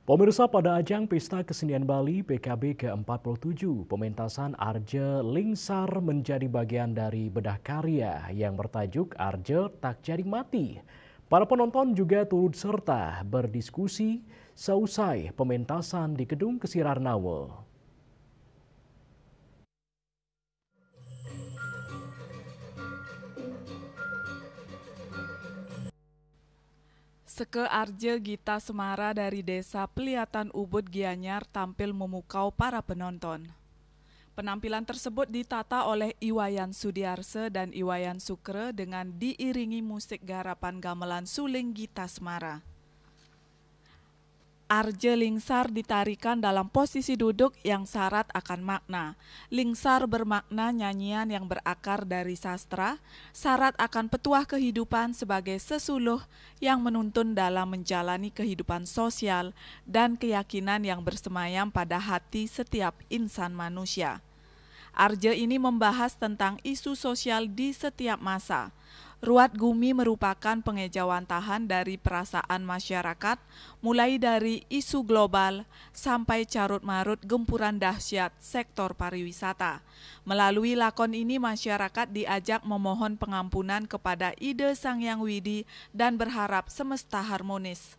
Pemirsa, pada ajang Pesta Kesenian Bali PKB ke-47, pementasan Arje Lingsar menjadi bagian dari bedah karya yang bertajuk Arje Tak Jadi Mati. Para penonton juga turut serta berdiskusi seusai pementasan di Gedung Kesir Arnawa. Seke Arje Gita Semara dari Desa Peliatan Ubud Gianyar tampil memukau para penonton. Penampilan tersebut ditata oleh Iwayan Sudiarse dan Iwayan Sukre dengan diiringi musik garapan gamelan suling Gita Semara. Arje Lingsar ditarikan dalam posisi duduk yang syarat akan makna. Lingsar bermakna nyanyian yang berakar dari sastra, syarat akan petuah kehidupan sebagai sesuluh yang menuntun dalam menjalani kehidupan sosial dan keyakinan yang bersemayam pada hati setiap insan manusia. Arje ini membahas tentang isu sosial di setiap masa. Ruat Gumi merupakan pengejawantahan dari perasaan masyarakat, mulai dari isu global sampai carut-marut gempuran dahsyat sektor pariwisata. Melalui lakon ini masyarakat diajak memohon pengampunan kepada ide Sang Hyang Widi dan berharap semesta harmonis.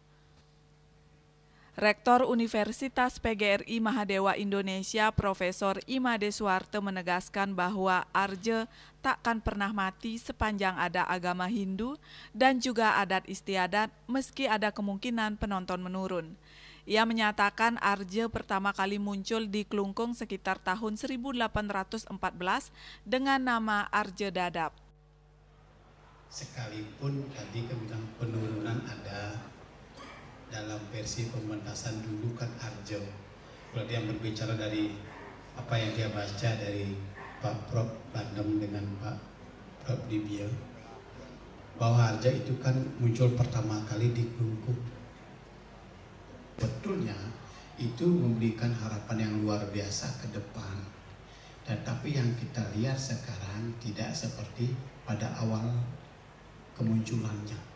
Rektor Universitas PGRI Mahadewa Indonesia Profesor Imade Suwarte menegaskan bahwa Arje takkan pernah mati sepanjang ada agama Hindu dan juga adat istiadat meski ada kemungkinan penonton menurun. Ia menyatakan Arje pertama kali muncul di Klungkung sekitar tahun 1814 dengan nama Arje Dadap. Sekalipun tadi kebilang penurunan ada, dalam versi pementasan dulu kan Arje, kalau dia berbicara dari apa yang dia baca dari Pak Prof Bandem dengan Pak Prof Dibia, bahwa Arje itu kan muncul pertama kali di Klungkung. Betulnya itu memberikan harapan yang luar biasa ke depan. Dan tapi yang kita lihat sekarang tidak seperti pada awal kemunculannya.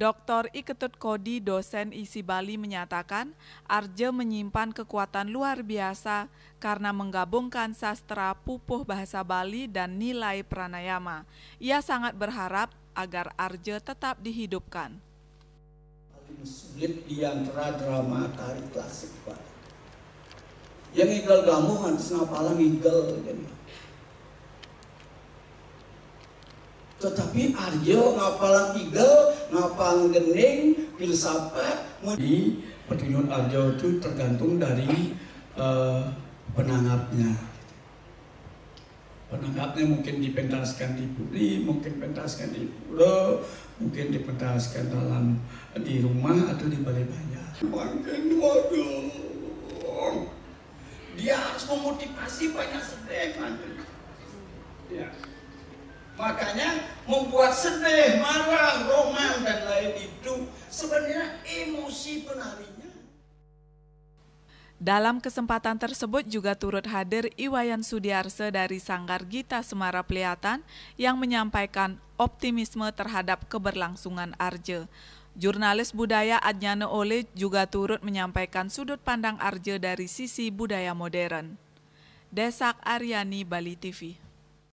Dr. Iketut Kodi, dosen ISI Bali menyatakan, Arje menyimpan kekuatan luar biasa karena menggabungkan sastra pupuh bahasa Bali dan nilai pranayama. Ia sangat berharap agar Arje tetap dihidupkan. Paling sulit di antara drama tari klasik, Pak. Yang igal gamuh hantus ngapalang igal gitu. Tetapi Arje ngapalang igal, ngapalang gening, filsafat. Di petunjuk Arje itu tergantung dari penangapnya. Penangapnya mungkin dipentaskan di Puri, mungkin pentaskan di Pura, mungkin dipentaskan di rumah atau di balai banyak. Makin waduh, dia harus memotivasi banyak sedih. Ya. Makanya membuat sedih, marah, roman, dan lain itu sebenarnya emosi penarinya. Dalam kesempatan tersebut juga turut hadir Iwayan Sudiarse dari Sanggar Gita Semara Peliatan yang menyampaikan optimisme terhadap keberlangsungan Arje. Jurnalis budaya Adnyane Ole juga turut menyampaikan sudut pandang Arje dari sisi budaya modern. Desak Aryani, Bali TV.